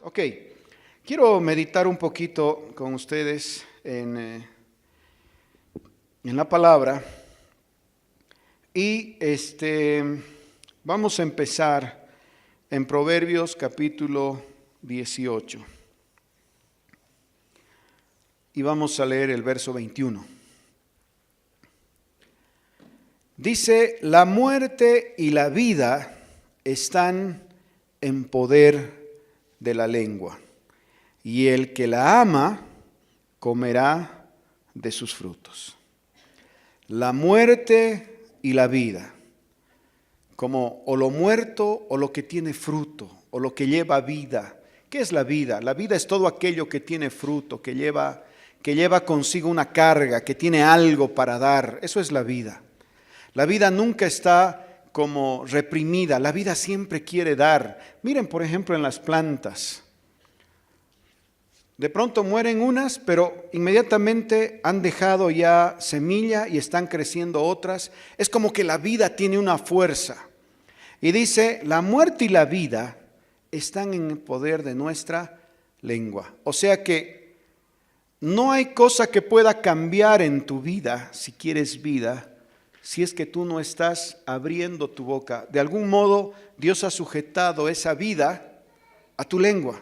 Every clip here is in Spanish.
Ok, quiero meditar un poquito con ustedes en la palabra y vamos a empezar en Proverbios capítulo 18 y vamos a leer el verso 21. Dice: la muerte y la vida están en poder de la lengua, y el que la ama comerá de sus frutos. La muerte y la vida, como o lo muerto o lo que tiene fruto, o lo que lleva vida. ¿Qué es la vida? La vida es todo aquello que tiene fruto, que lleva consigo una carga, que tiene algo para dar. Eso es la vida. La vida nunca está como reprimida, la vida siempre quiere dar. Miren, por ejemplo, en las plantas. De pronto mueren unas, pero inmediatamente han dejado ya semilla y están creciendo otras. Es como que la vida tiene una fuerza. Y dice: la muerte y la vida están en el poder de nuestra lengua. O sea que no hay cosa que pueda cambiar en tu vida, si quieres vida, si es que tú no estás abriendo tu boca. De algún modo Dios ha sujetado esa vida a tu lengua,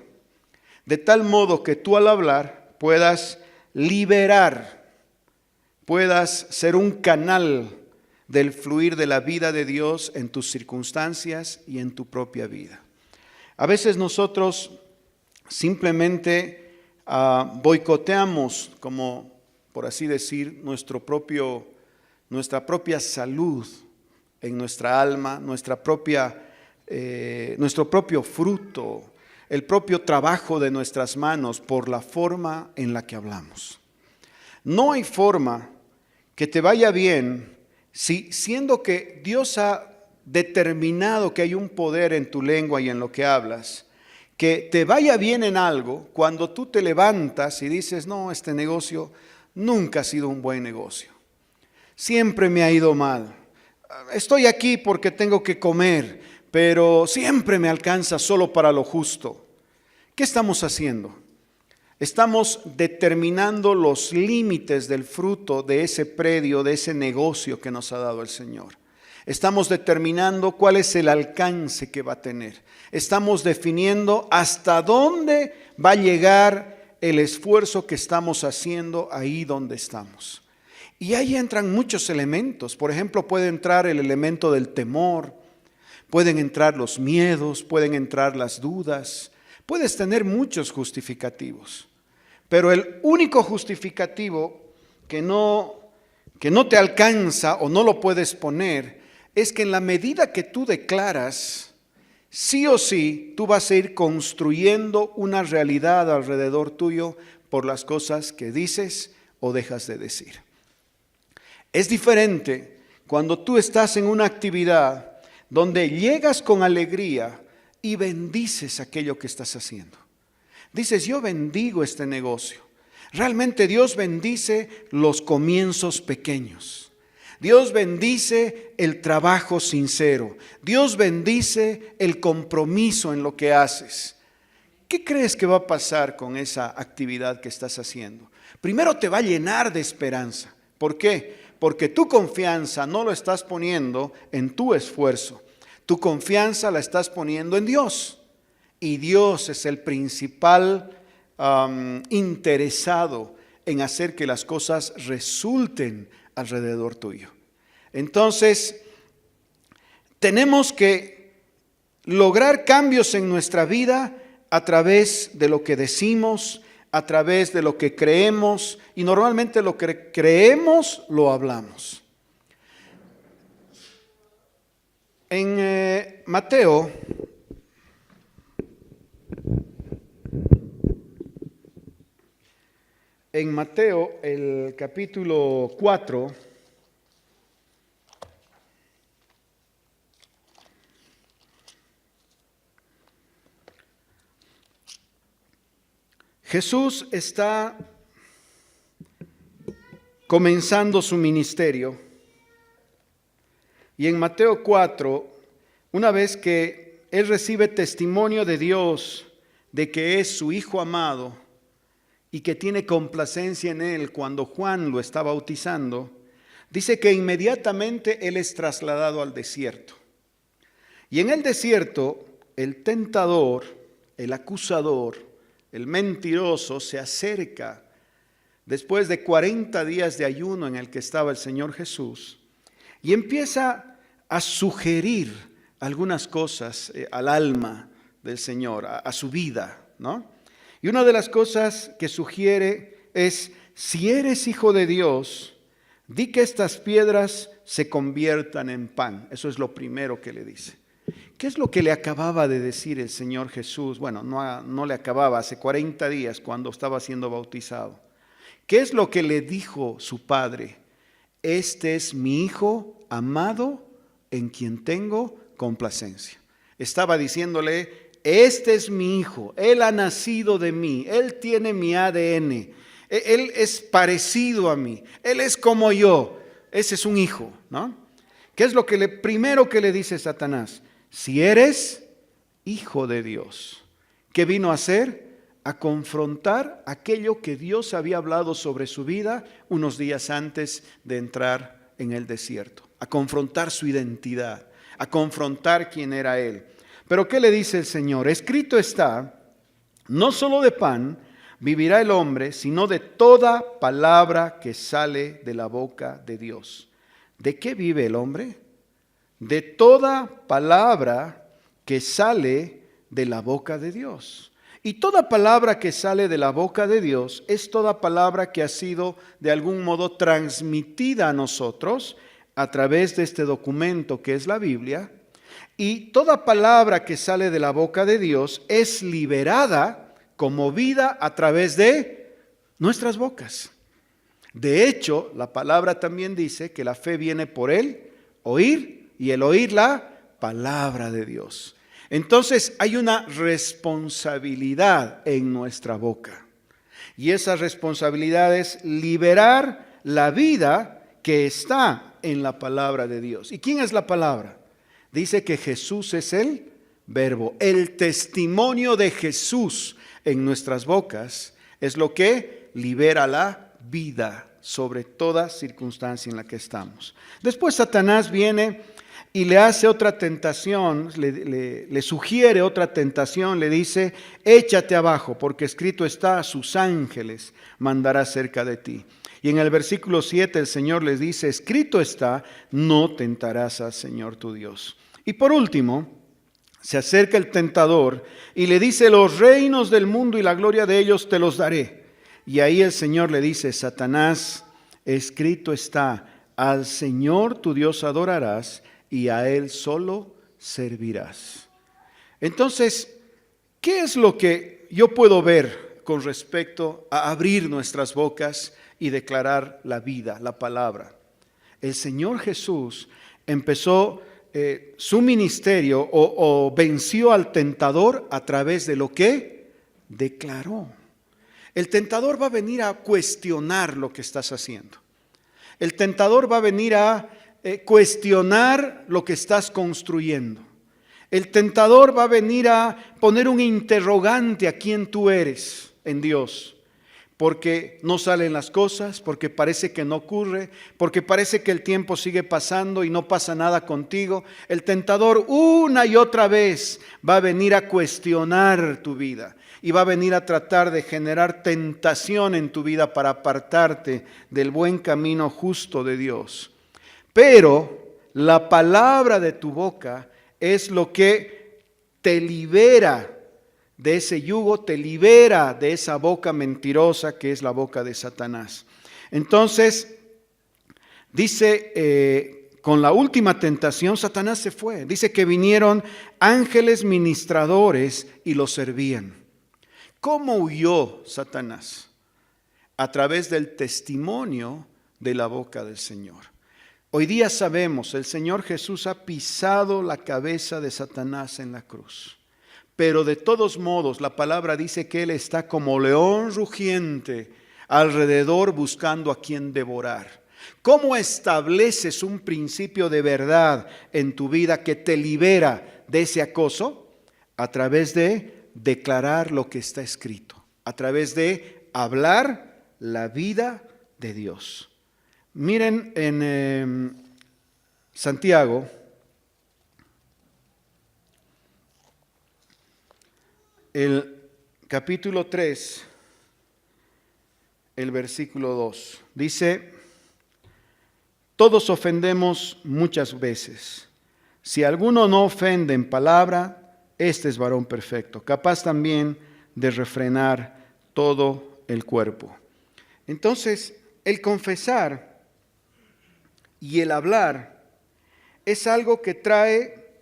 de tal modo que tú al hablar puedas liberar, puedas ser un canal del fluir de la vida de Dios en tus circunstancias y en tu propia vida. A veces nosotros simplemente boicoteamos, como por así decir, nuestra propia salud en nuestra alma, nuestro propio fruto, el propio trabajo de nuestras manos por la forma en la que hablamos. No hay forma que te vaya bien si, siendo que Dios ha determinado que hay un poder en tu lengua y en lo que hablas, que te vaya bien en algo, cuando tú te levantas y dices: no, este negocio nunca ha sido un buen negocio. Siempre me ha ido mal. Estoy aquí porque tengo que comer, pero siempre me alcanza solo para lo justo. ¿Qué estamos haciendo? Estamos determinando los límites del fruto de ese predio, de ese negocio que nos ha dado el Señor. Estamos determinando cuál es el alcance que va a tener. Estamos definiendo hasta dónde va a llegar el esfuerzo que estamos haciendo ahí donde estamos. Y ahí entran muchos elementos. Por ejemplo, puede entrar el elemento del temor, pueden entrar los miedos, pueden entrar las dudas. Puedes tener muchos justificativos, pero el único justificativo que no te alcanza o no lo puedes poner es que en la medida que tú declaras, sí o sí, tú vas a ir construyendo una realidad alrededor tuyo por las cosas que dices o dejas de decir. Es diferente cuando tú estás en una actividad donde llegas con alegría y bendices aquello que estás haciendo. Dices: yo bendigo este negocio. Realmente Dios bendice los comienzos pequeños. Dios bendice el trabajo sincero. Dios bendice el compromiso en lo que haces. ¿Qué crees que va a pasar con esa actividad que estás haciendo? Primero, te va a llenar de esperanza. ¿Por qué? Porque tu confianza no lo estás poniendo en tu esfuerzo. Tu confianza la estás poniendo en Dios. Y Dios es el principal interesado en hacer que las cosas resulten alrededor tuyo. Entonces, tenemos que lograr cambios en nuestra vida a través de lo que decimos, a través de lo que creemos, y normalmente lo que creemos lo hablamos. En Mateo el capítulo 4, Jesús está comenzando su ministerio. Y en Mateo 4, una vez que Él recibe testimonio de Dios de que es su Hijo amado y que tiene complacencia en él cuando Juan lo está bautizando, dice que inmediatamente él es trasladado al desierto. Y en el desierto, el tentador, el acusador, el mentiroso se acerca después de 40 días de ayuno en el que estaba el Señor Jesús y empieza a sugerir algunas cosas al alma del Señor, a su vida, ¿no? Y una de las cosas que sugiere es: si eres hijo de Dios, di que estas piedras se conviertan en pan. Eso es lo primero que le dice. ¿Qué es lo que le acababa de decir el Señor Jesús? Bueno, no le acababa, hace 40 días cuando estaba siendo bautizado. ¿Qué es lo que le dijo su padre? Este es mi Hijo amado en quien tengo complacencia. Estaba diciéndole: este es mi Hijo, Él ha nacido de mí, Él tiene mi ADN, Él es parecido a mí, Él es como yo, ese es un hijo, ¿no? ¿Qué es lo que primero que le dice Satanás? Si eres hijo de Dios. ¿Qué vino a hacer? A confrontar aquello que Dios había hablado sobre su vida unos días antes de entrar en el desierto, a confrontar su identidad, a confrontar quién era Él. Pero ¿qué le dice el Señor? Escrito está: no solo de pan vivirá el hombre, sino de toda palabra que sale de la boca de Dios. ¿De qué vive el hombre? De toda palabra que sale de la boca de Dios. Y toda palabra que sale de la boca de Dios es toda palabra que ha sido de algún modo transmitida a nosotros a través de este documento que es la Biblia. Y toda palabra que sale de la boca de Dios es liberada como vida a través de nuestras bocas. De hecho, la palabra también dice que la fe viene por el oír y el oír la palabra de Dios. Entonces hay una responsabilidad en nuestra boca. Y esa responsabilidad es liberar la vida que está en la palabra de Dios. ¿Y quién es la palabra? Dice que Jesús es el verbo. El testimonio de Jesús en nuestras bocas es lo que libera la vida sobre toda circunstancia en la que estamos. Después Satanás viene y le hace otra tentación, le sugiere otra tentación, le dice: échate abajo, porque escrito está, a sus ángeles mandará cerca de ti. Y en el versículo 7 el Señor les dice: escrito está, no tentarás al Señor tu Dios. Y por último, se acerca el tentador y le dice: los reinos del mundo y la gloria de ellos te los daré. Y ahí el Señor le dice: Satanás, escrito está, al Señor tu Dios adorarás y a Él solo servirás. Entonces, ¿qué es lo que yo puedo ver con respecto a abrir nuestras bocas y declarar la vida, la palabra? El Señor Jesús empezó su ministerio o venció al tentador a través de lo que declaró. El tentador va a venir a cuestionar lo que estás haciendo. El tentador va a venir a cuestionar lo que estás construyendo. El tentador va a venir a poner un interrogante a quién tú eres en Dios. Porque no salen las cosas, porque parece que no ocurre, porque parece que el tiempo sigue pasando y no pasa nada contigo. El tentador una y otra vez va a venir a cuestionar tu vida y va a venir a tratar de generar tentación en tu vida para apartarte del buen camino justo de Dios. Pero la palabra de tu boca es lo que te libera de ese yugo, te libera de esa boca mentirosa que es la boca de Satanás. Entonces, dice, con la última tentación, Satanás se fue. Dice que vinieron ángeles ministradores y lo servían. ¿Cómo huyó Satanás? A través del testimonio de la boca del Señor. Hoy día sabemos, el Señor Jesús ha pisado la cabeza de Satanás en la cruz. Pero de todos modos, la palabra dice que Él está como león rugiente alrededor buscando a quien devorar. ¿Cómo estableces un principio de verdad en tu vida que te libera de ese acoso? A través de declarar lo que está escrito, a través de hablar la vida de Dios. Miren en Santiago, el capítulo 3, el versículo 2, dice: todos ofendemos muchas veces. Si alguno no ofende en palabra, este es varón perfecto, capaz también de refrenar todo el cuerpo. Entonces, el confesar y el hablar es algo que trae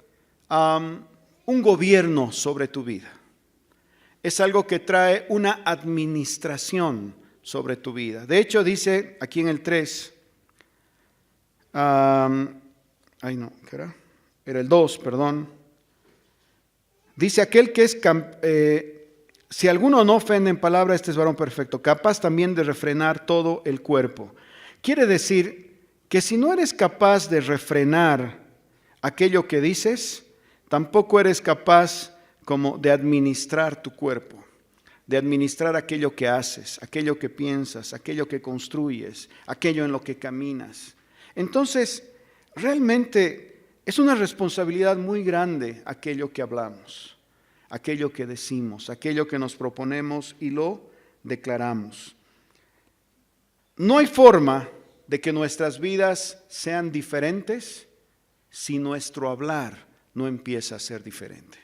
un gobierno sobre tu vida. Es algo que trae una administración sobre tu vida. De hecho, dice aquí en el 3, ¿qué era? Era el 2, perdón. Dice: aquel que es, si alguno no ofende en palabra, este es varón perfecto, capaz también de refrenar todo el cuerpo. Quiere decir que si no eres capaz de refrenar aquello que dices, tampoco eres capaz como de administrar tu cuerpo, de administrar aquello que haces, aquello que piensas, aquello que construyes, aquello en lo que caminas. Entonces, realmente es una responsabilidad muy grande aquello que hablamos, aquello que decimos, aquello que nos proponemos y lo declaramos. No hay forma de que nuestras vidas sean diferentes si nuestro hablar no empieza a ser diferente.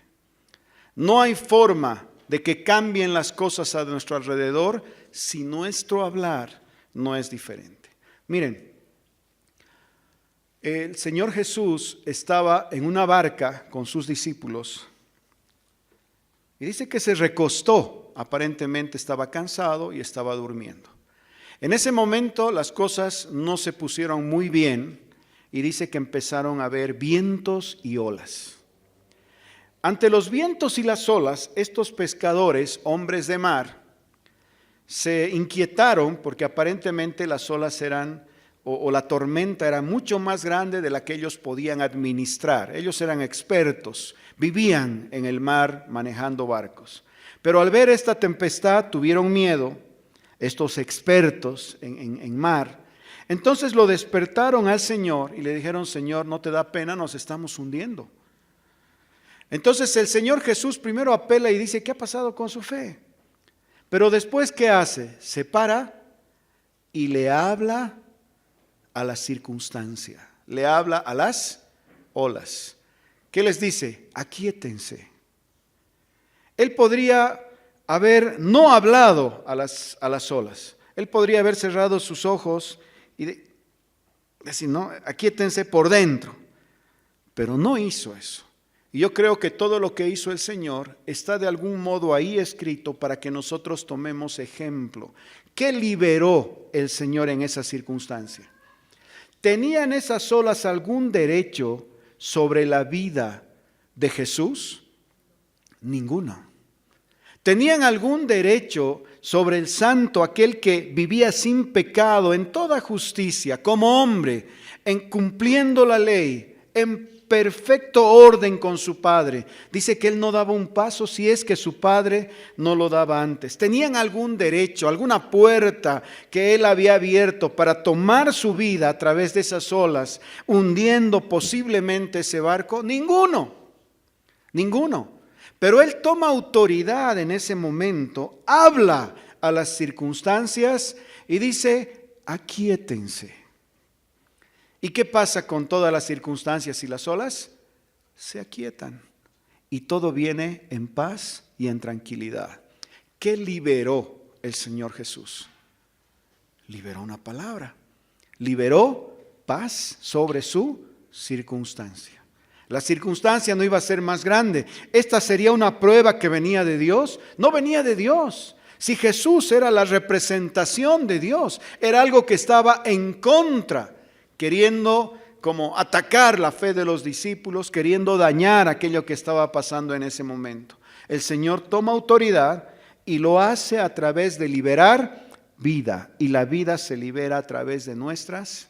No hay forma de que cambien las cosas a nuestro alrededor si nuestro hablar no es diferente. Miren, el Señor Jesús estaba en una barca con sus discípulos y dice que se recostó, aparentemente estaba cansado y estaba durmiendo. En ese momento las cosas no se pusieron muy bien y dice que empezaron a haber vientos y olas. Ante los vientos y las olas, estos pescadores, hombres de mar, se inquietaron porque aparentemente las olas eran, o la tormenta era mucho más grande de la que ellos podían administrar. Ellos eran expertos, vivían en el mar manejando barcos. Pero al ver esta tempestad tuvieron miedo, estos expertos en mar. Entonces lo despertaron al Señor y le dijeron: Señor, ¿no te da pena? Nos estamos hundiendo. Entonces el Señor Jesús primero apela y dice: ¿qué ha pasado con su fe? Pero después, ¿qué hace? Se para y le habla a la circunstancia, le habla a las olas. ¿Qué les dice? Aquíétense. Él podría haber no hablado a las olas. Él podría haber cerrado sus ojos y decir: no, aquíétense por dentro. Pero no hizo eso. Y yo creo que todo lo que hizo el Señor está de algún modo ahí escrito para que nosotros tomemos ejemplo. ¿Qué liberó el Señor en esa circunstancia? ¿Tenían esas olas algún derecho sobre la vida de Jesús? Ninguno. ¿Tenían algún derecho sobre el santo, aquel que vivía sin pecado, en toda justicia, como hombre, en cumpliendo la ley, en perfecto orden con su Padre? Dice que Él no daba un paso si es que su Padre no lo daba antes. ¿Tenían algún derecho, alguna puerta que Él había abierto para tomar su vida a través de esas olas, hundiendo posiblemente ese barco? Ninguno, ninguno. Pero Él toma autoridad en ese momento, habla a las circunstancias y dice: aquíétense. ¿Y qué pasa con todas las circunstancias y las olas? Se aquietan y todo viene en paz y en tranquilidad. ¿Qué liberó el Señor Jesús? Liberó una palabra, liberó paz sobre su circunstancia. La circunstancia no iba a ser más grande. Esta sería una prueba que venía de Dios. No venía de Dios. Si Jesús era la representación de Dios, era algo que estaba en contra, queriendo como atacar la fe de los discípulos, queriendo dañar aquello que estaba pasando en ese momento. El Señor toma autoridad y lo hace a través de liberar vida. Y la vida se libera a través de nuestras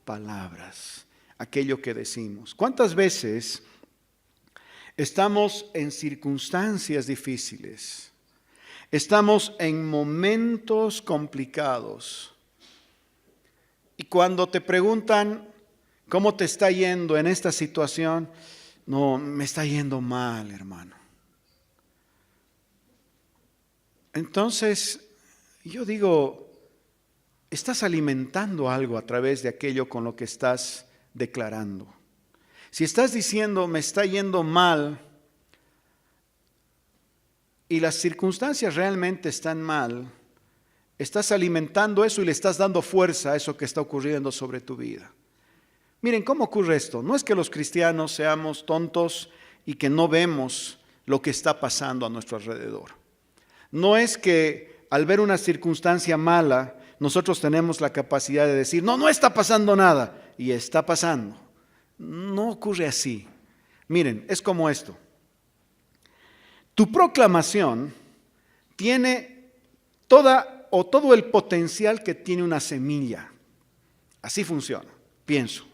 palabras, aquello que decimos. ¿Cuántas veces Estamos en circunstancias difíciles. Estamos en momentos complicados. Y cuando te preguntan cómo te está yendo en esta situación, no, me está yendo mal, hermano. Entonces, yo digo, estás alimentando algo a través de aquello con lo que estás declarando. Si estás diciendo, me está yendo mal, y las circunstancias realmente están mal, estás alimentando eso y le estás dando fuerza a eso que está ocurriendo sobre tu vida. Miren, ¿cómo ocurre esto? No es que los cristianos seamos tontos y que no vemos lo que está pasando a nuestro alrededor. No es que al ver una circunstancia mala, nosotros tenemos la capacidad de decir, no, no está pasando nada, y está pasando. No ocurre así. Miren, es como esto. Tu proclamación tiene todo el potencial que tiene una semilla. Así funciona, pienso.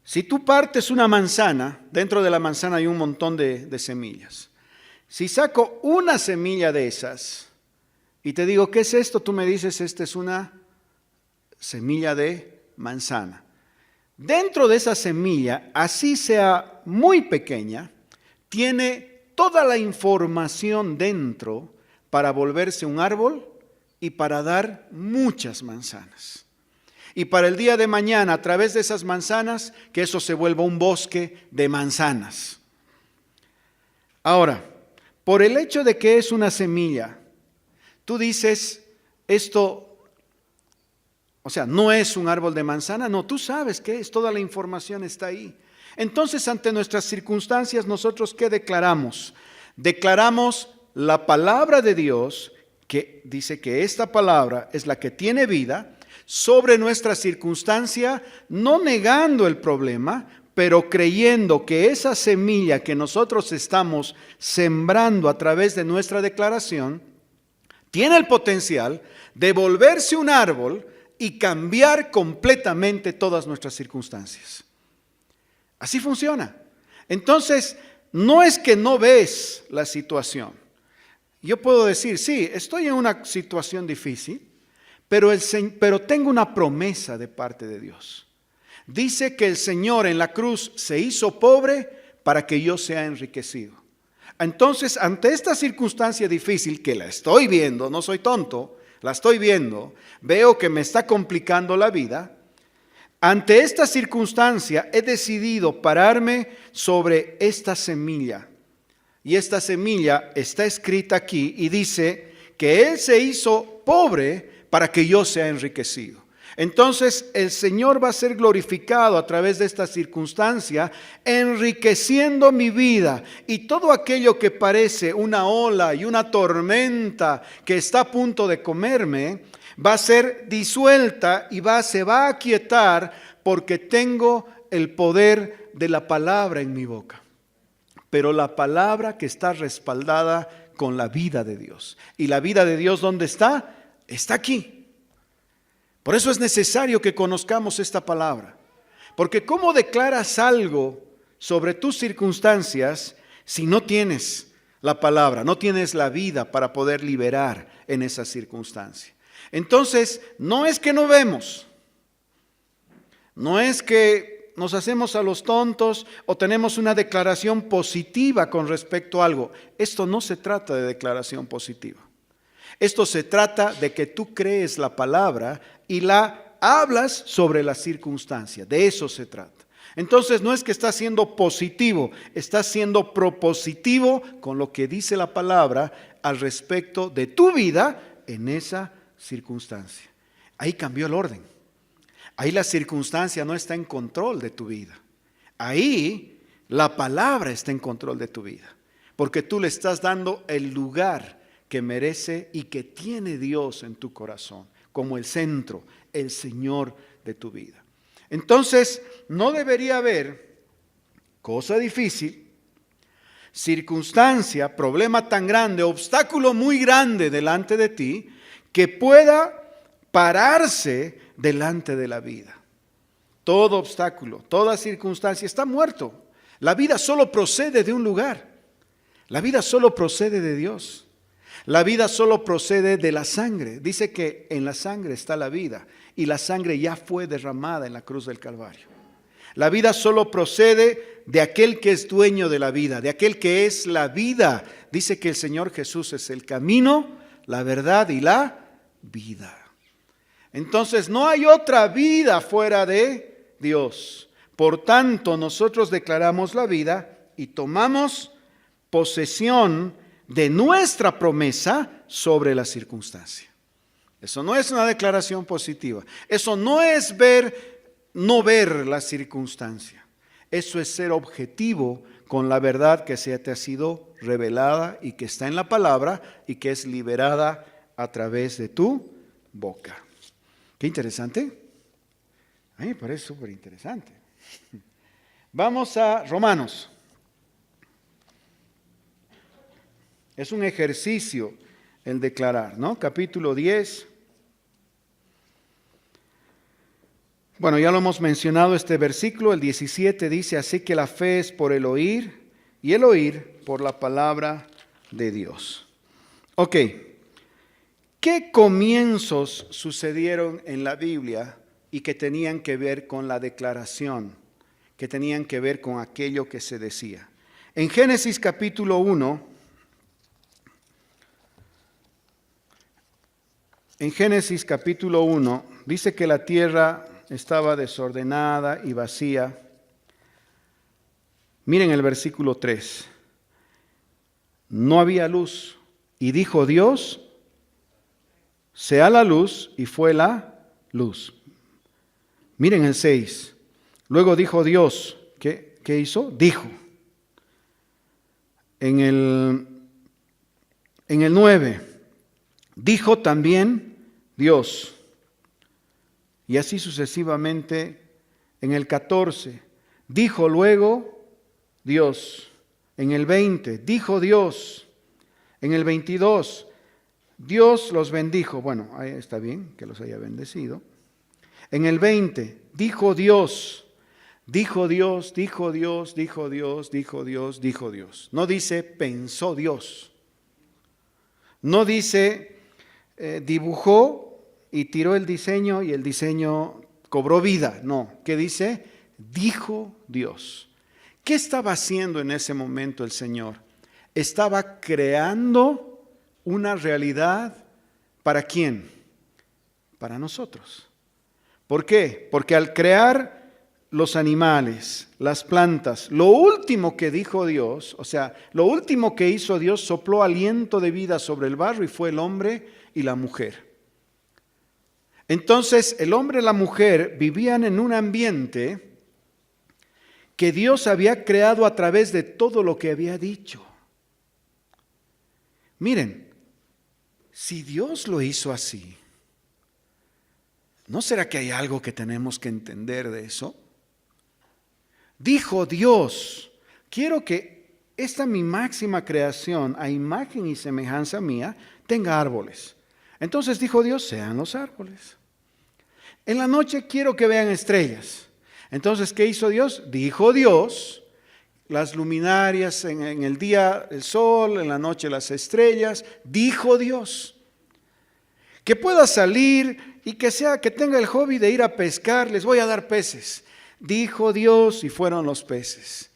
Si tú partes una manzana, dentro de la manzana hay un montón de semillas. Si saco una semilla de esas y te digo, ¿qué es esto? Tú me dices, esta es una semilla de manzana. Dentro de esa semilla, así sea muy pequeña, tiene toda la información dentro para volverse un árbol y para dar muchas manzanas. Y para el día de mañana, a través de esas manzanas, que eso se vuelva un bosque de manzanas. Ahora, por el hecho de que es una semilla, tú dices, esto, o sea, no es un árbol de manzana, no, tú sabes qué es, toda la información está ahí. Entonces, ante nuestras circunstancias, nosotros ¿qué declaramos? Declaramos la palabra de Dios, que dice que esta palabra es la que tiene vida, sobre nuestra circunstancia, no negando el problema, pero creyendo que esa semilla que nosotros estamos sembrando a través de nuestra declaración, tiene el potencial de volverse un árbol y cambiar completamente todas nuestras circunstancias. Así funciona. Entonces, no es que no ves la situación. Yo puedo decir, sí, estoy en una situación difícil, pero tengo una promesa de parte de Dios. Dice que el Señor en la cruz se hizo pobre para que yo sea enriquecido. Entonces, ante esta circunstancia difícil, que la estoy viendo, no soy tonto, la estoy viendo, veo que me está complicando la vida. Ante esta circunstancia he decidido pararme sobre esta semilla. Y esta semilla está escrita aquí y dice que Él se hizo pobre para que yo sea enriquecido. Entonces el Señor va a ser glorificado a través de esta circunstancia, enriqueciendo mi vida, y todo aquello que parece una ola y una tormenta que está a punto de comerme, va a ser disuelta y se va a aquietar porque tengo el poder de la palabra en mi boca. Pero la palabra que está respaldada con la vida de Dios. ¿Y la vida de Dios dónde está? Está aquí. Por eso es necesario que conozcamos esta palabra. Porque ¿cómo declaras algo sobre tus circunstancias si no tienes la palabra, no tienes la vida para poder liberar en esa circunstancia? Entonces, no es que no vemos, no es que nos hacemos a los tontos o tenemos una declaración positiva con respecto a algo. Esto no se trata de declaración positiva. Esto se trata de que tú crees la palabra y la hablas sobre la circunstancia. De eso se trata. Entonces no es que estás siendo positivo, estás siendo propositivo con lo que dice la palabra al respecto de tu vida en esa circunstancia. Ahí cambió el orden. Ahí la circunstancia no está en control de tu vida. Ahí la palabra está en control de tu vida. Porque tú le estás dando el lugar que merece y que tiene Dios en tu corazón, como el centro, el Señor de tu vida. Entonces, no debería haber cosa difícil, circunstancia, problema tan grande, obstáculo muy grande delante de ti, que pueda pararse delante de la vida. Todo obstáculo, toda circunstancia está muerto. La vida solo procede de un lugar. La vida solo procede de Dios. La vida solo procede de la sangre. Dice que en la sangre está la vida y la sangre ya fue derramada en la cruz del Calvario. La vida solo procede de aquel que es dueño de la vida, de aquel que es la vida. Dice que el Señor Jesús es el camino, la verdad y la vida. Entonces no hay otra vida fuera de Dios. Por tanto, nosotros declaramos la vida y tomamos posesión de nuestra promesa sobre la circunstancia. Eso no es una declaración positiva. Eso no es no ver la circunstancia. Eso es ser objetivo con la verdad que se te ha sido revelada y que está en la palabra y que es liberada a través de tu boca. Qué interesante. A mí me parece súper interesante. Vamos a Romanos. Es un ejercicio el declarar, ¿no? Capítulo 10. Bueno, ya lo hemos mencionado este versículo, el 17 dice, así que la fe es por el oír y el oír por la palabra de Dios. Ok, ¿qué comienzos sucedieron en la Biblia y que tenían que ver con la declaración, que tenían que ver con aquello que se decía? En Génesis capítulo 1, dice que la tierra estaba desordenada y vacía. Miren el versículo 3. No había luz y dijo Dios, sea la luz, y fue la luz. Miren el 6. Luego dijo Dios, ¿qué hizo? Dijo. En el 9, dijo también Dios. Y así sucesivamente en el 14. Dijo luego Dios. En el 20, dijo Dios. En el 22, Dios los bendijo. Bueno, ahí está bien que los haya bendecido. En el 20, dijo Dios. Dijo Dios, dijo Dios, dijo Dios, dijo Dios, dijo Dios. No dice pensó Dios. No dice dibujó y tiró el diseño y el diseño cobró vida. No, ¿qué dice? Dijo Dios. ¿Qué estaba haciendo en ese momento el Señor? Estaba creando una realidad. ¿Para quién? Para nosotros. ¿Por qué? Porque al crear los animales, las plantas, lo último que dijo Dios, o sea, lo último que hizo Dios, sopló aliento de vida sobre el barro y fue el hombre y la mujer. Entonces el hombre y la mujer vivían en un ambiente que Dios había creado a través de todo lo que había dicho. Miren, si Dios lo hizo así, ¿no será que hay algo que tenemos que entender de eso? Dijo Dios, quiero que esta mi máxima creación, a imagen y semejanza mía, tenga árboles. Entonces dijo Dios, sean los árboles. En la noche quiero que vean estrellas. Entonces, ¿qué hizo Dios? Dijo Dios, las luminarias, en el día el sol, en la noche las estrellas. Dijo Dios, que pueda salir y que tenga el hobby de ir a pescar, les voy a dar peces. Dijo Dios y fueron los peces.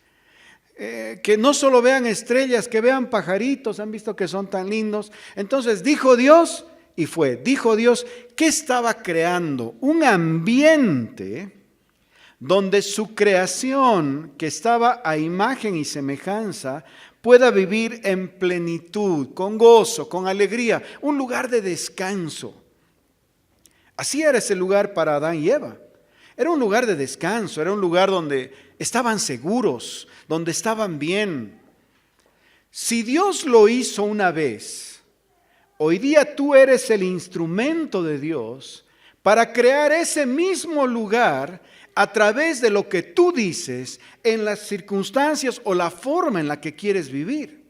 Que no solo vean estrellas, que vean pajaritos, han visto que son tan lindos. Entonces dijo Dios y fue. Dijo Dios, ¿qué estaba creando? Un ambiente donde su creación, que estaba a imagen y semejanza, pueda vivir en plenitud, con gozo, con alegría, un lugar de descanso. Así era ese lugar para Adán y Eva. Era un lugar de descanso, era un lugar donde estaban seguros, donde estaban bien. Si Dios lo hizo una vez, hoy día tú eres el instrumento de Dios para crear ese mismo lugar a través de lo que tú dices en las circunstancias o la forma en la que quieres vivir.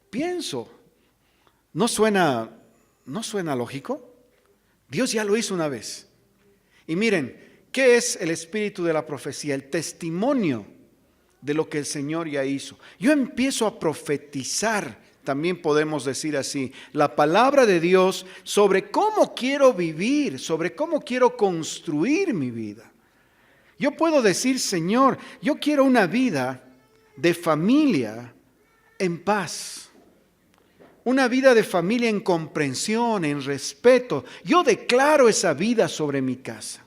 Pienso, ¿no suena lógico? Dios ya lo hizo una vez. Y miren, ¿qué es el espíritu de la profecía? El testimonio de lo que el Señor ya hizo. Yo empiezo a profetizar, también podemos decir así, la palabra de Dios sobre cómo quiero vivir, sobre cómo quiero construir mi vida. Yo puedo decir, Señor, yo quiero una vida de familia en paz. Una vida de familia en comprensión, en respeto. Yo declaro esa vida sobre mi casa.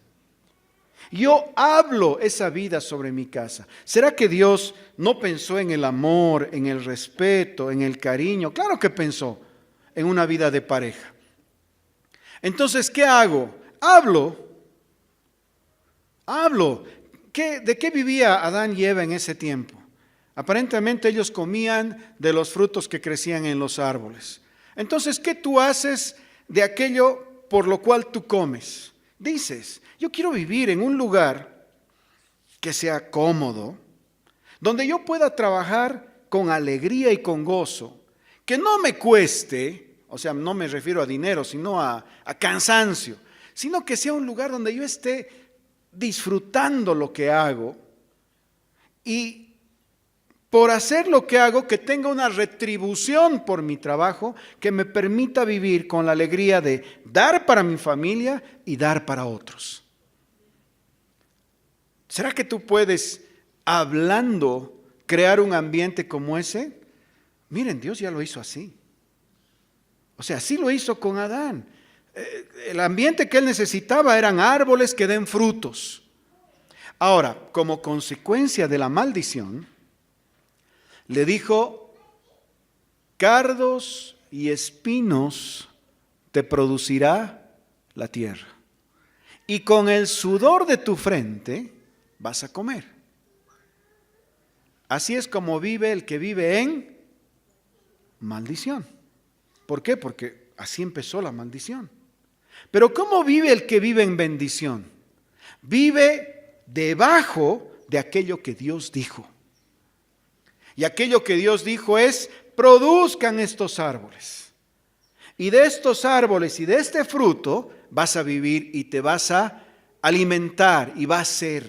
Yo hablo esa vida sobre mi casa. ¿Será que Dios no pensó en el amor, en el respeto, en el cariño? Claro que pensó en una vida de pareja. Entonces, ¿qué hago? Hablo. ¿De qué vivía Adán y Eva en ese tiempo? Aparentemente ellos comían de los frutos que crecían en los árboles. Entonces, ¿qué tú haces de aquello por lo cual tú comes? Dices, yo quiero vivir en un lugar que sea cómodo, donde yo pueda trabajar con alegría y con gozo, que no me cueste, o sea, no me refiero a dinero, sino a cansancio, sino que sea un lugar donde yo esté disfrutando lo que hago y por hacer lo que hago, que tenga una retribución por mi trabajo que me permita vivir con la alegría de dar para mi familia y dar para otros. ¿Será que tú puedes, hablando, crear un ambiente como ese? Miren, Dios ya lo hizo así. O sea, así lo hizo con Adán. El ambiente que él necesitaba eran árboles que den frutos. Ahora, como consecuencia de la maldición, le dijo, cardos y espinos te producirá la tierra, y con el sudor de tu frente vas a comer. Así es como vive el que vive en maldición. ¿Por qué? Porque así empezó la maldición. Pero ¿cómo vive el que vive en bendición? Vive debajo de aquello que Dios dijo. Y aquello que Dios dijo es, produzcan estos árboles. Y de estos árboles y de este fruto vas a vivir y te vas a alimentar y va a ser.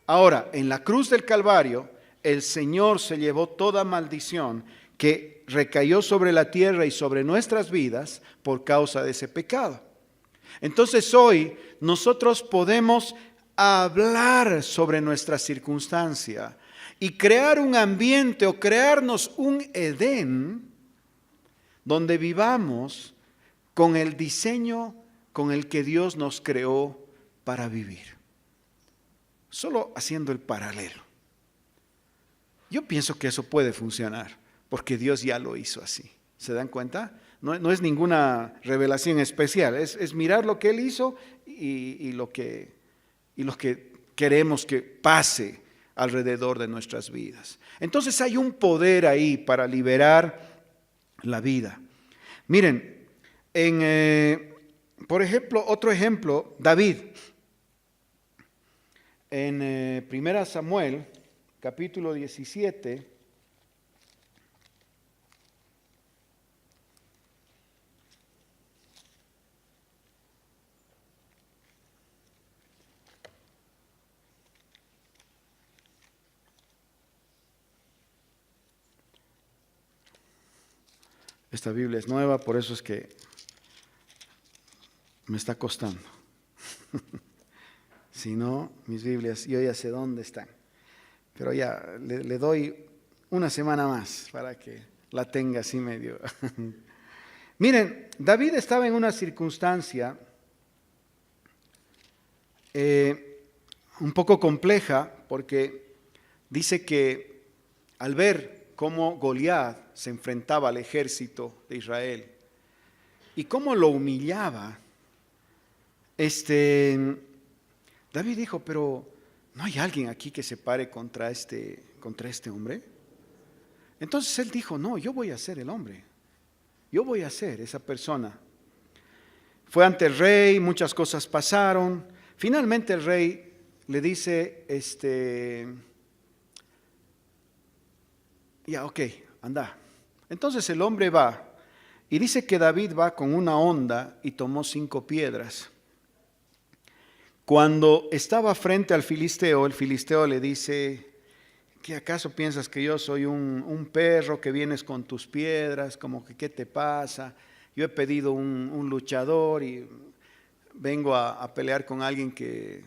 Ahora, en la cruz del Calvario, el Señor se llevó toda maldición que recayó sobre la tierra y sobre nuestras vidas por causa de ese pecado. Entonces hoy nosotros podemos hablar sobre nuestra circunstancia y crear un ambiente o crearnos un Edén donde vivamos con el diseño con el que Dios nos creó para vivir. Solo haciendo el paralelo. Yo pienso que eso puede funcionar porque Dios ya lo hizo así. ¿Se dan cuenta? No es ninguna revelación especial, es mirar lo que Él hizo y lo que queremos que pase alrededor de nuestras vidas. Entonces hay un poder ahí para liberar la vida. Miren, por ejemplo, otro ejemplo, David. En 1 Samuel, capítulo 17, esta Biblia es nueva, por eso es que me está costando. Si no, mis Biblias, yo ya sé dónde están. Pero ya le doy una semana más para que la tenga así medio. Miren, David estaba en una circunstancia un poco compleja porque dice que al ver cómo Goliat se enfrentaba al ejército de Israel y cómo lo humillaba, David dijo, pero ¿no hay alguien aquí que se pare contra este hombre? Entonces él dijo, no, yo voy a ser el hombre, yo voy a ser esa persona. Fue ante el rey, muchas cosas pasaron. Finalmente el rey le dice, ya, ok, anda. Entonces el hombre va y dice que David va con una honda y tomó 5 piedras. Cuando estaba frente al filisteo, el filisteo le dice, ¿qué acaso piensas que yo soy un perro que vienes con tus piedras? Como que, ¿qué te pasa? Yo he pedido un luchador y vengo a pelear con alguien que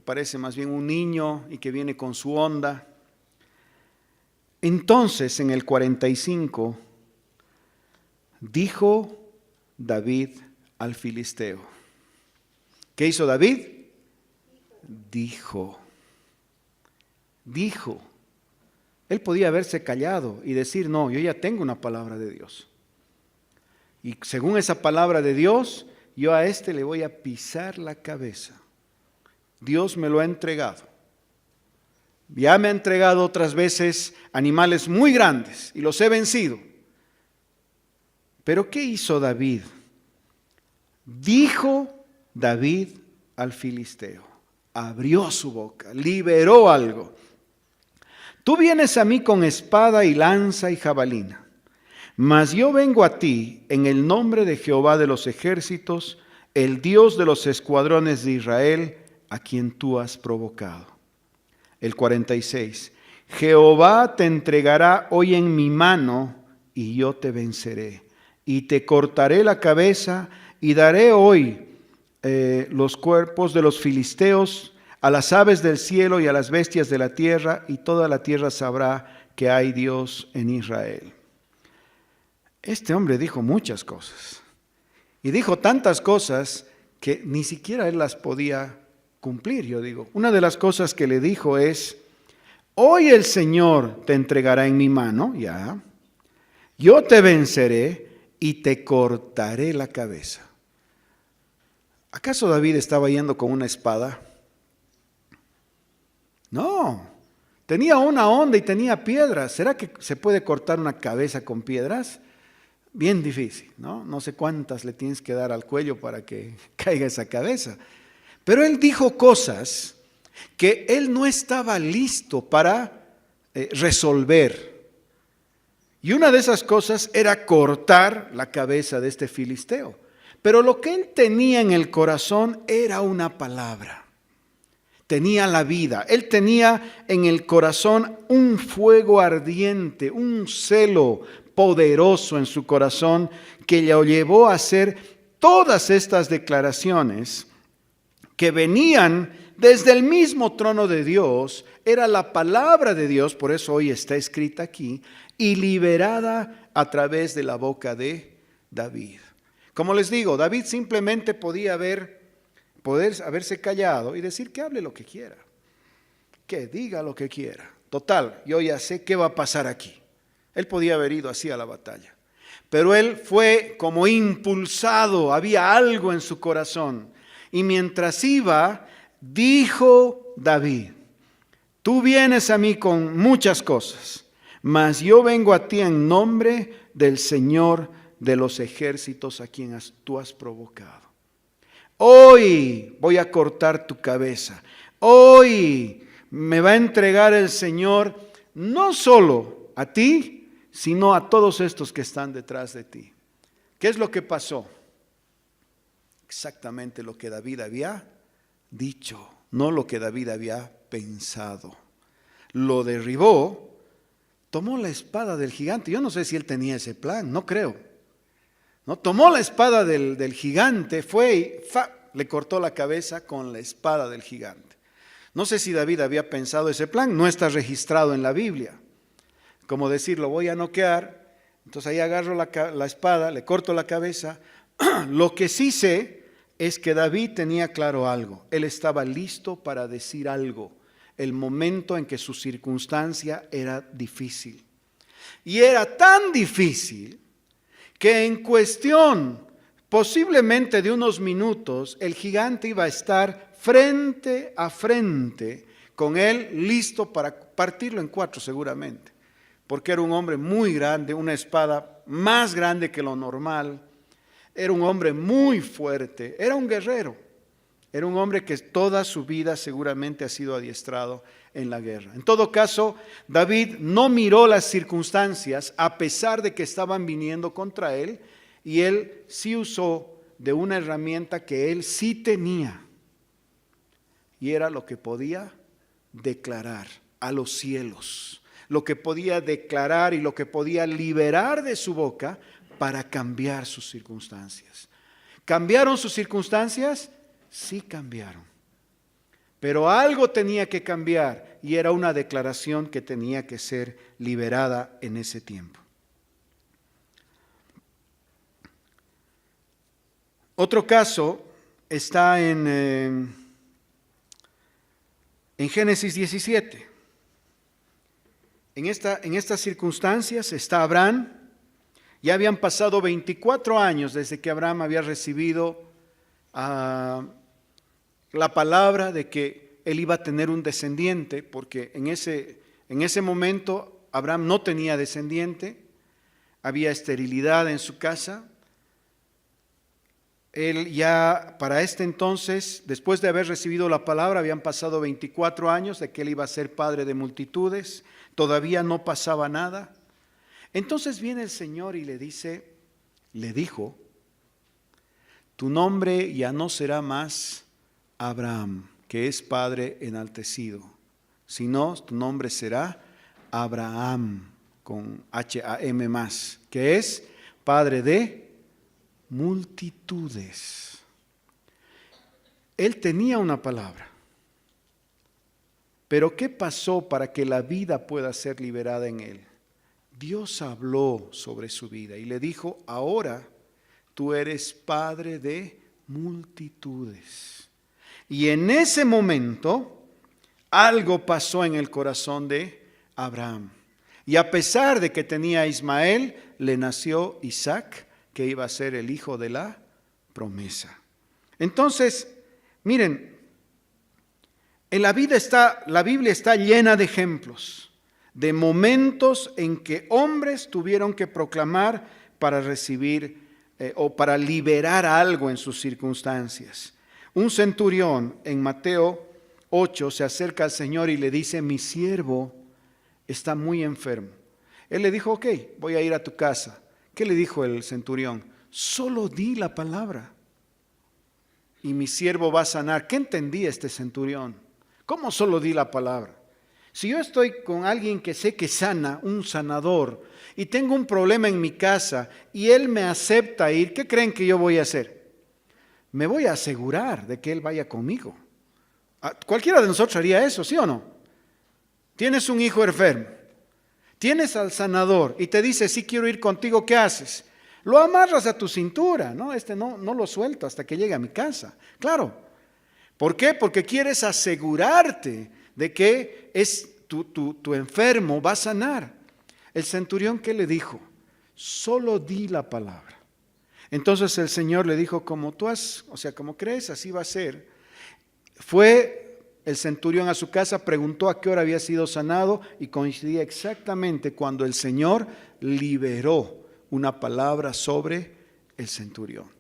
parece más bien un niño y que viene con su onda. Entonces, en el 45, dijo David al filisteo. ¿Qué hizo David? Dijo. Él podía haberse callado y decir, no, yo ya tengo una palabra de Dios. Y según esa palabra de Dios, yo a este le voy a pisar la cabeza. Dios me lo ha entregado. Ya me ha entregado otras veces animales muy grandes y los he vencido. Pero ¿qué hizo David? Dijo David al filisteo. Abrió su boca, liberó algo. Tú vienes a mí con espada y lanza y jabalina, mas yo vengo a ti en el nombre de Jehová de los ejércitos, el Dios de los escuadrones de Israel, a quien tú has provocado. El 46. Jehová te entregará hoy en mi mano y yo te venceré. Y te cortaré la cabeza y daré hoy los cuerpos de los filisteos a las aves del cielo y a las bestias de la tierra, y toda la tierra sabrá que hay Dios en Israel. Este hombre dijo muchas cosas. Y dijo tantas cosas que ni siquiera él las podía cumplir, yo digo. Una de las cosas que le dijo es, hoy el Señor te entregará en mi mano, ya. Yo te venceré y te cortaré la cabeza. ¿Acaso David estaba yendo con una espada? No, tenía una honda y tenía piedras. ¿Será que se puede cortar una cabeza con piedras? Bien difícil, ¿no? No sé cuántas le tienes que dar al cuello para que caiga esa cabeza. Pero él dijo cosas que él no estaba listo para resolver. Y una de esas cosas era cortar la cabeza de este filisteo. Pero lo que él tenía en el corazón era una palabra. Tenía la vida. Él tenía en el corazón un fuego ardiente, un celo poderoso en su corazón que lo llevó a hacer todas estas declaraciones que venían desde el mismo trono de Dios. Era la palabra de Dios, por eso hoy está escrita aquí, y liberada a través de la boca de David. Como les digo, David simplemente podía haberse callado y decir que hable lo que quiera, que diga lo que quiera. Total, yo ya sé qué va a pasar aquí. Él podía haber ido así a la batalla, pero él fue como impulsado, había algo en su corazón. Y mientras iba, dijo David, tú vienes a mí con muchas cosas, mas yo vengo a ti en nombre del Señor de los ejércitos a quien tú has provocado. Hoy voy a cortar tu cabeza. Hoy me va a entregar el Señor no solo a ti, sino a todos estos que están detrás de ti. ¿Qué es lo que pasó? Exactamente lo que David había dicho, no lo que David había pensado. Lo derribó, tomó la espada del gigante. Yo no sé si él tenía ese plan, no creo. ¿No? Tomó la espada del gigante, fue y le cortó la cabeza con la espada del gigante. No sé si David había pensado ese plan, no está registrado en la Biblia. Como decir, lo voy a noquear, entonces ahí agarro la espada, le corto la cabeza. Lo que sí sé es que David tenía claro algo, él estaba listo para decir algo, el momento en que su circunstancia era difícil. Y era tan difícil que en cuestión posiblemente de unos minutos, el gigante iba a estar frente a frente con él, listo para partirlo en cuatro seguramente, porque era un hombre muy grande, una espada más grande que lo normal, era un hombre muy fuerte, era un guerrero, era un hombre que toda su vida seguramente ha sido adiestrado en la guerra. En todo caso, David no miró las circunstancias a pesar de que estaban viniendo contra él, y él sí usó de una herramienta que él sí tenía, y era lo que podía declarar. a los cielos, lo que podía declarar y lo que podía liberar de su boca para cambiar sus circunstancias. ¿Cambiaron sus circunstancias? Sí cambiaron. Pero algo tenía que cambiar y era una declaración que tenía que ser liberada en ese tiempo. Otro caso está en Génesis 17. En estas circunstancias está Abraham. Ya habían pasado 24 años desde que Abraham había recibido la palabra de que él iba a tener un descendiente, porque en ese momento Abraham no tenía descendiente, había esterilidad en su casa. Él ya para este entonces, después de haber recibido la palabra, habían pasado 24 años de que él iba a ser padre de multitudes, todavía no pasaba nada. Entonces viene el Señor y le dijo, tu nombre ya no será más Abraham, que es padre enaltecido, sino tu nombre será Abraham, con H-A-M más, que es padre de multitudes. Él tenía una palabra, pero ¿qué pasó para que la vida pueda ser liberada en él? Dios habló sobre su vida y le dijo, ahora tú eres padre de multitudes. Y en ese momento algo pasó en el corazón de Abraham. Y a pesar de que tenía a Ismael, le nació Isaac, que iba a ser el hijo de la promesa. Entonces, miren, en la Biblia está llena de ejemplos, de momentos en que hombres tuvieron que proclamar para recibir o para liberar algo en sus circunstancias. Un centurión en Mateo 8 se acerca al Señor y le dice, mi siervo está muy enfermo. Él le dijo, ok, voy a ir a tu casa. ¿Qué le dijo el centurión? Solo di la palabra y mi siervo va a sanar. ¿Qué entendía este centurión? ¿Cómo solo di la palabra? Si yo estoy con alguien que sé que sana, un sanador, y tengo un problema en mi casa y él me acepta ir, ¿qué creen que yo voy a hacer? Me voy a asegurar de que él vaya conmigo. Cualquiera de nosotros haría eso, ¿sí o no? Tienes un hijo enfermo, tienes al sanador y te dice, sí quiero ir contigo, ¿qué haces? Lo amarras a tu cintura, ¿no? No lo suelto hasta que llegue a mi casa. Claro. ¿Por qué? Porque quieres asegurarte de que tu enfermo va a sanar. El centurión, ¿qué le dijo? Solo di la palabra. Entonces el Señor le dijo, como crees, así va a ser. Fue el centurión a su casa, preguntó a qué hora había sido sanado y coincidía exactamente cuando el Señor liberó una palabra sobre el centurión.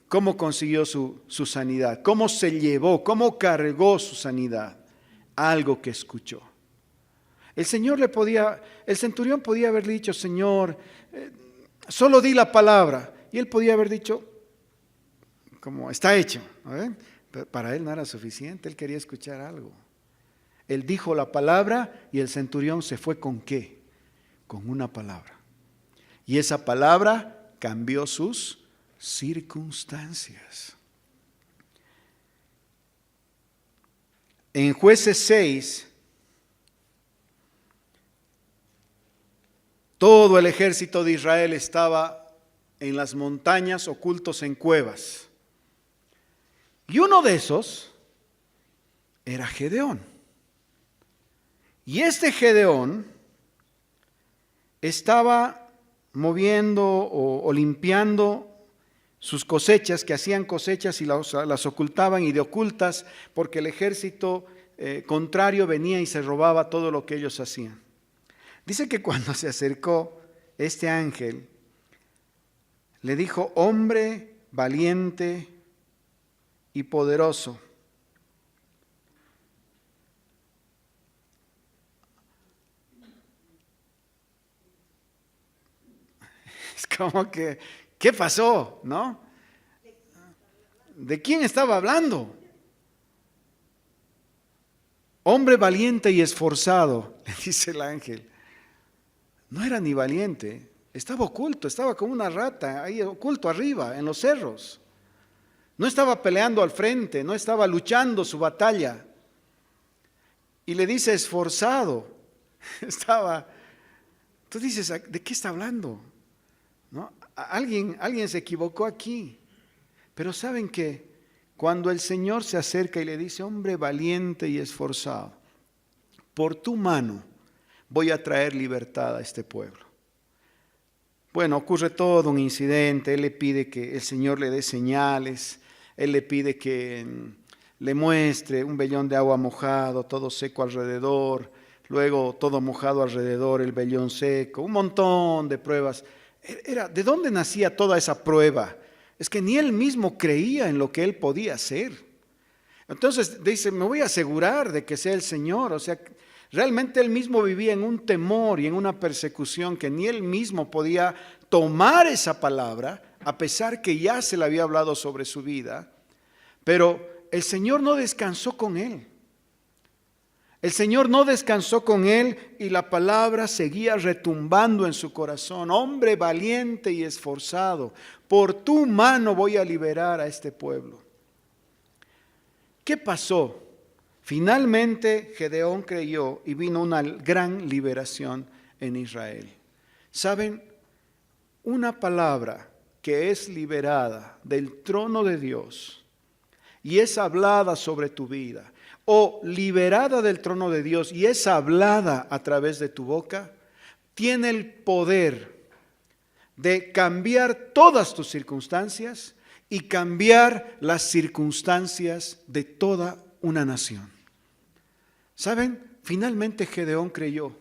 ¿Cómo consiguió su sanidad? ¿Cómo se llevó? ¿Cómo cargó su sanidad? Algo que escuchó. El centurión podía haberle dicho, Señor, solo di la palabra. Y él podía haber dicho, como está hecho. Pero para él no era suficiente, él quería escuchar algo. Él dijo la palabra y el centurión se fue ¿con qué? Con una palabra. Y esa palabra cambió sus circunstancias. En Jueces 6, todo el ejército de Israel estaba en las montañas, ocultos en cuevas. Y uno de esos era Gedeón. Y este Gedeón estaba moviendo o limpiando sus cosechas, que hacían cosechas y las ocultaban, y de ocultas, porque el ejército contrario venía y se robaba todo lo que ellos hacían. Dice que cuando se acercó este ángel, le dijo, hombre valiente y poderoso, es como que, ¿qué pasó? ¿No? ¿De quién estaba hablando? Hombre valiente y esforzado, le dice el ángel. No era ni valiente, estaba oculto, estaba como una rata ahí oculto arriba, en los cerros. No estaba peleando al frente, no estaba luchando su batalla. Y le dice esforzado. Tú dices, ¿de qué está hablando? ¿No? Alguien se equivocó aquí. Pero ¿saben qué? Cuando el Señor se acerca y le dice, hombre valiente y esforzado, por tu mano voy a traer libertad a este pueblo. Bueno, ocurre todo un incidente. Él le pide que el Señor le dé señales. Él le pide que le muestre un vellón de agua mojado, todo seco alrededor. Luego todo mojado alrededor, el vellón seco. Un montón de pruebas. ¿De dónde nacía toda esa prueba? Es que ni él mismo creía en lo que él podía hacer. Entonces dice, me voy a asegurar de que sea el Señor. O sea, realmente él mismo vivía en un temor y en una persecución que ni él mismo podía tomar esa palabra, a pesar que ya se le había hablado sobre su vida. Pero el Señor no descansó con él. El Señor no descansó con él y la palabra seguía retumbando en su corazón. Hombre valiente y esforzado, por tu mano voy a liberar a este pueblo. ¿Qué pasó? Finalmente Gedeón creyó y vino una gran liberación en Israel. ¿Saben? Una palabra que es liberada del trono de Dios y es hablada sobre tu vida, o liberada del trono de Dios y es hablada a través de tu boca, tiene el poder de cambiar todas tus circunstancias y cambiar las circunstancias de toda una nación. ¿Saben? Finalmente Gedeón creyó,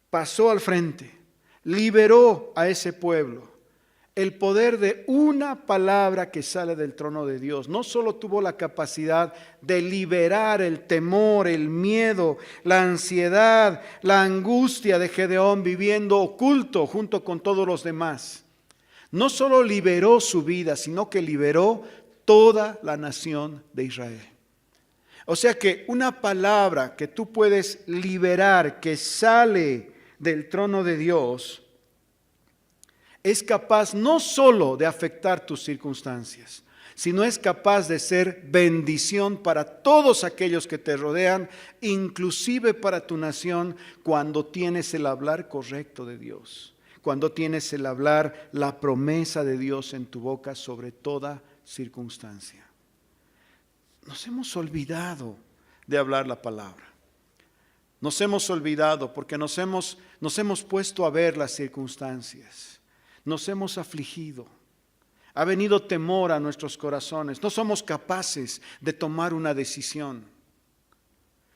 pasó al frente, liberó a ese pueblo. El poder de una palabra que sale del trono de Dios. No solo tuvo la capacidad de liberar el temor, el miedo, la ansiedad, la angustia de Gedeón viviendo oculto junto con todos los demás. No solo liberó su vida, sino que liberó toda la nación de Israel. O sea que una palabra que tú puedes liberar, que sale del trono de Dios, es capaz no solo de afectar tus circunstancias, sino es capaz de ser bendición para todos aquellos que te rodean, inclusive para tu nación, cuando tienes el hablar correcto de Dios, cuando tienes el hablar la promesa de Dios en tu boca sobre toda circunstancia. Nos hemos olvidado de hablar la palabra. Nos hemos olvidado porque nos hemos puesto a ver las circunstancias. Nos hemos afligido, ha venido temor a nuestros corazones, no somos capaces de tomar una decisión.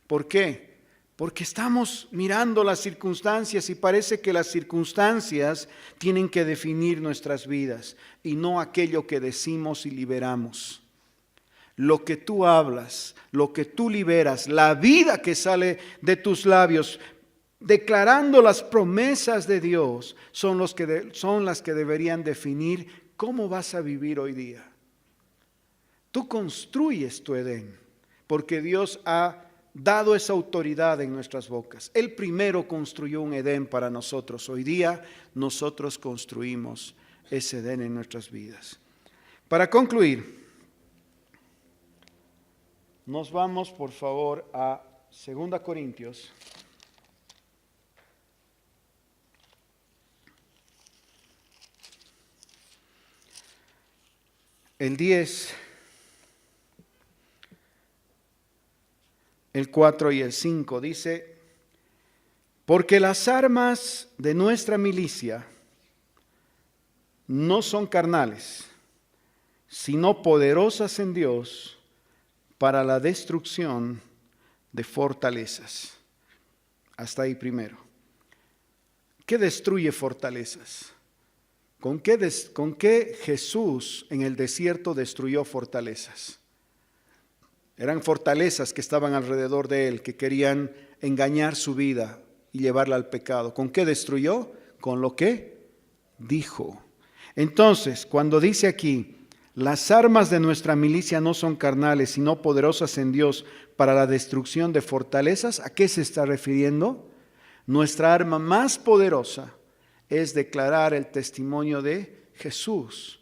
¿Por qué? Porque estamos mirando las circunstancias y parece que las circunstancias tienen que definir nuestras vidas y no aquello que decimos y liberamos. Lo que tú hablas, lo que tú liberas, la vida que sale de tus labios, declarando las promesas de Dios, son las que deberían definir cómo vas a vivir hoy día. Tú construyes tu Edén, porque Dios ha dado esa autoridad en nuestras bocas. Él primero construyó un Edén para nosotros. Hoy día nosotros construimos ese Edén en nuestras vidas. Para concluir, nos vamos por favor a 2 Corintios. El 10, el 4 y el 5 dice, porque las armas de nuestra milicia no son carnales, sino poderosas en Dios para la destrucción de fortalezas. Hasta ahí primero. ¿Qué destruye fortalezas? ¿Con qué Jesús en el desierto destruyó fortalezas? Eran fortalezas que estaban alrededor de él, que querían engañar su vida y llevarla al pecado. ¿Con qué destruyó? Con lo que dijo. Entonces, cuando dice aquí, Las armas de nuestra milicia no son carnales, sino poderosas en Dios para la destrucción de fortalezas. ¿A qué se está refiriendo? Nuestra arma más poderosa es declarar el testimonio de Jesús,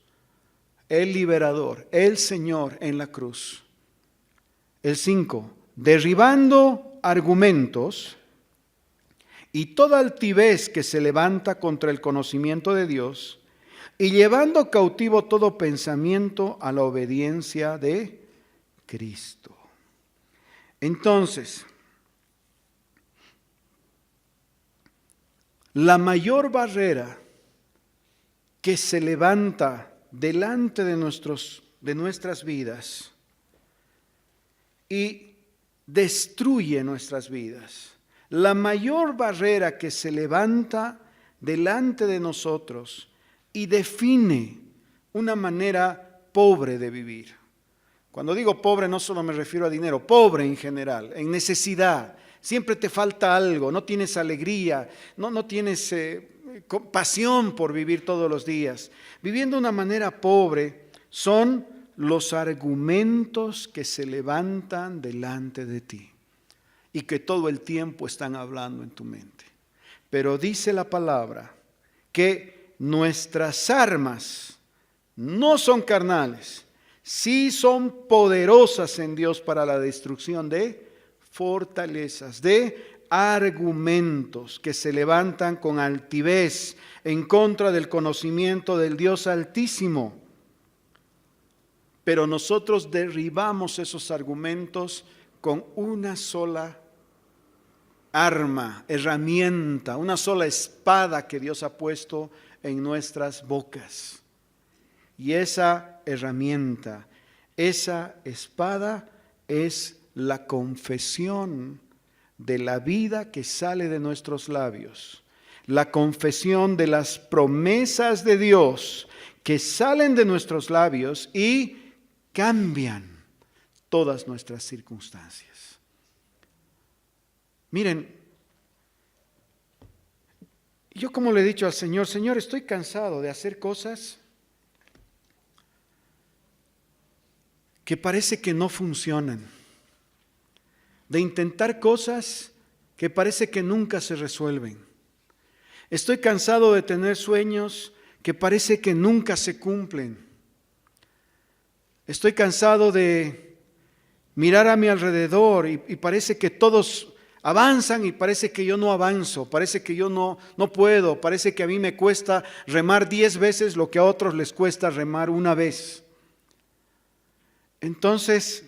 el liberador, el Señor en la cruz. El 5, derribando argumentos y toda altivez que se levanta contra el conocimiento de Dios, y llevando cautivo todo pensamiento a la obediencia de Cristo. Entonces, la mayor barrera que se levanta delante de nuestras vidas y destruye nuestras vidas, la mayor barrera que se levanta delante de nosotros y define una manera pobre de vivir. Cuando digo pobre no solo me refiero a dinero, pobre en general, en necesidad. Siempre te falta algo, no tienes alegría, no tienes pasión por vivir todos los días. Viviendo de una manera pobre son los argumentos que se levantan delante de ti y que todo el tiempo están hablando en tu mente. Pero dice la palabra que nuestras armas no son carnales, sí son poderosas en Dios para la destrucción de fortalezas, de argumentos que se levantan con altivez en contra del conocimiento del Dios Altísimo. Pero nosotros derribamos esos argumentos con una sola arma, herramienta, una sola espada que Dios ha puesto en nuestras bocas. Y esa herramienta, esa espada es la confesión de la vida que sale de nuestros labios, la confesión de las promesas de Dios que salen de nuestros labios y cambian todas nuestras circunstancias. Miren, yo como le he dicho al Señor, Señor, estoy cansado de hacer cosas que parece que no funcionan, de intentar cosas que parece que nunca se resuelven. Estoy cansado de tener sueños que parece que nunca se cumplen. Estoy cansado de mirar a mi alrededor y parece que todos avanzan y parece que yo no avanzo, parece que yo no puedo, parece que a mí me cuesta remar 10 veces lo que a otros les cuesta remar una vez. Entonces,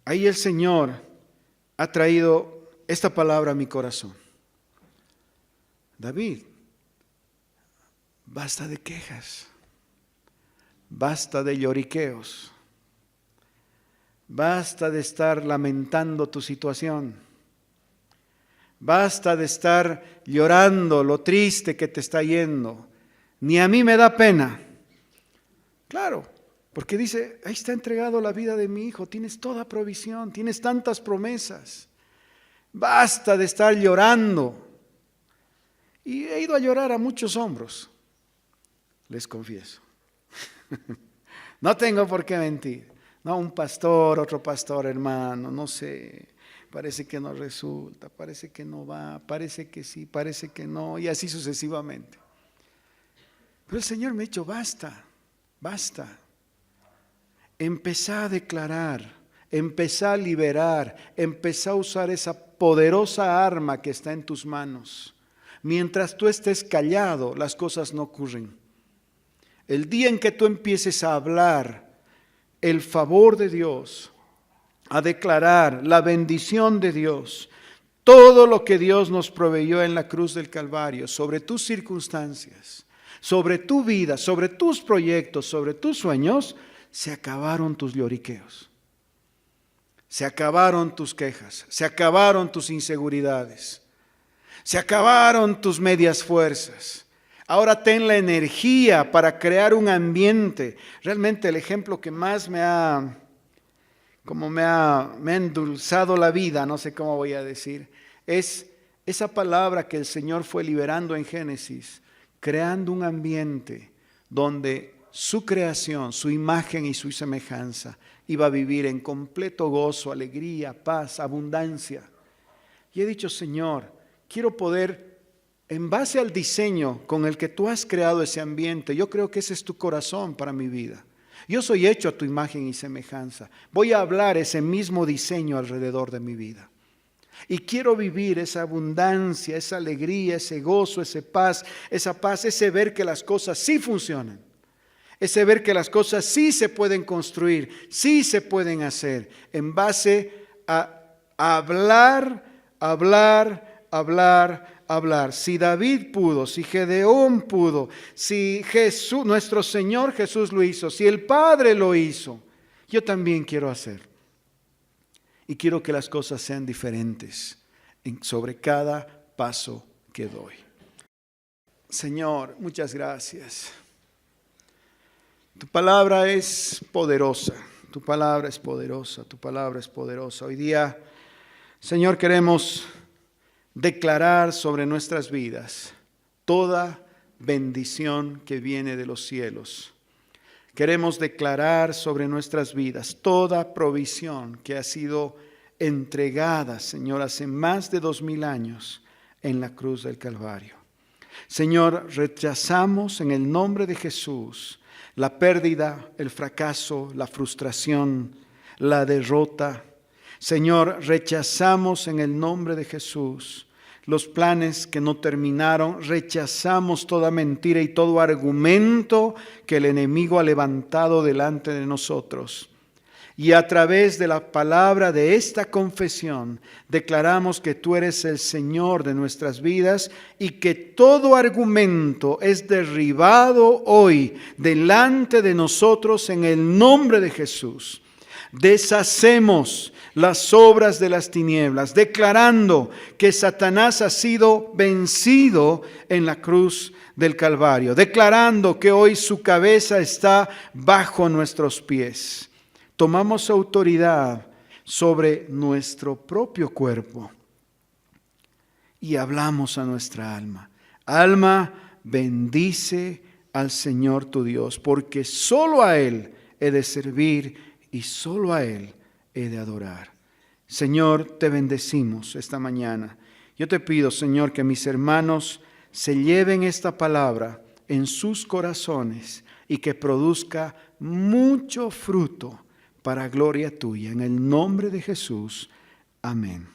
ahí el Señor ha traído esta palabra a mi corazón. David, basta de quejas, basta de lloriqueos. Basta de estar lamentando tu situación. Basta de estar llorando lo triste que te está yendo. Ni a mí me da pena. Claro, porque dice, ahí está entregado la vida de mi hijo. Tienes toda provisión, tienes tantas promesas. Basta de estar llorando. Y he ido a llorar a muchos hombros, les confieso. No tengo por qué mentir. No, un pastor, otro pastor, hermano, no sé, parece que no resulta, parece que no va, parece que sí, parece que no, y así sucesivamente. Pero el Señor me ha dicho, basta, basta. Empezá a declarar, empezá a liberar, empezá a usar esa poderosa arma que está en tus manos. Mientras tú estés callado, las cosas no ocurren. El día en que tú empieces a hablar el favor de Dios, a declarar la bendición de Dios, todo lo que Dios nos proveyó en la cruz del Calvario, sobre tus circunstancias, sobre tu vida, sobre tus proyectos, sobre tus sueños, se acabaron tus lloriqueos, se acabaron tus quejas, se acabaron tus inseguridades, se acabaron tus medias fuerzas. Ahora ten la energía para crear un ambiente. Realmente el ejemplo que más me ha endulzado la vida, no sé cómo voy a decir, es esa palabra que el Señor fue liberando en Génesis, creando un ambiente donde su creación, su imagen y su semejanza, iba a vivir en completo gozo, alegría, paz, abundancia. Y he dicho, Señor, quiero poder, en base al diseño con el que tú has creado ese ambiente, yo creo que ese es tu corazón para mi vida. Yo soy hecho a tu imagen y semejanza. Voy a hablar ese mismo diseño alrededor de mi vida. Y quiero vivir esa abundancia, esa alegría, ese gozo, esa paz, ese ver que las cosas sí funcionan. Ese ver que las cosas sí se pueden construir, sí se pueden hacer, en base a hablar. Si David pudo, si Gedeón pudo, si Jesús, nuestro Señor Jesús lo hizo, si el Padre lo hizo, yo también quiero hacer. Y quiero que las cosas sean diferentes sobre cada paso que doy. Señor, muchas gracias. Tu palabra es poderosa, tu palabra es poderosa, tu palabra es poderosa. Hoy día, Señor, queremos declarar sobre nuestras vidas toda bendición que viene de los cielos. Queremos declarar sobre nuestras vidas toda provisión que ha sido entregada, Señor, hace más de 2000 años en la cruz del Calvario. Señor, rechazamos en el nombre de Jesús la pérdida, el fracaso, la frustración, la derrota. Señor, rechazamos en el nombre de Jesús los planes que no terminaron. Rechazamos toda mentira y todo argumento que el enemigo ha levantado delante de nosotros. Y a través de la palabra de esta confesión, declaramos que tú eres el Señor de nuestras vidas y que todo argumento es derribado hoy delante de nosotros en el nombre de Jesús. Deshacemos las obras de las tinieblas, declarando que Satanás ha sido vencido en la cruz del Calvario, declarando que hoy su cabeza está bajo nuestros pies. Tomamos autoridad sobre nuestro propio cuerpo y hablamos a nuestra alma. Alma, bendice al Señor tu Dios, porque solo a Él he de servir y solo a Él he de adorar. Señor, te bendecimos esta mañana. Yo te pido, Señor, que mis hermanos se lleven esta palabra en sus corazones y que produzca mucho fruto para gloria tuya. En el nombre de Jesús. Amén.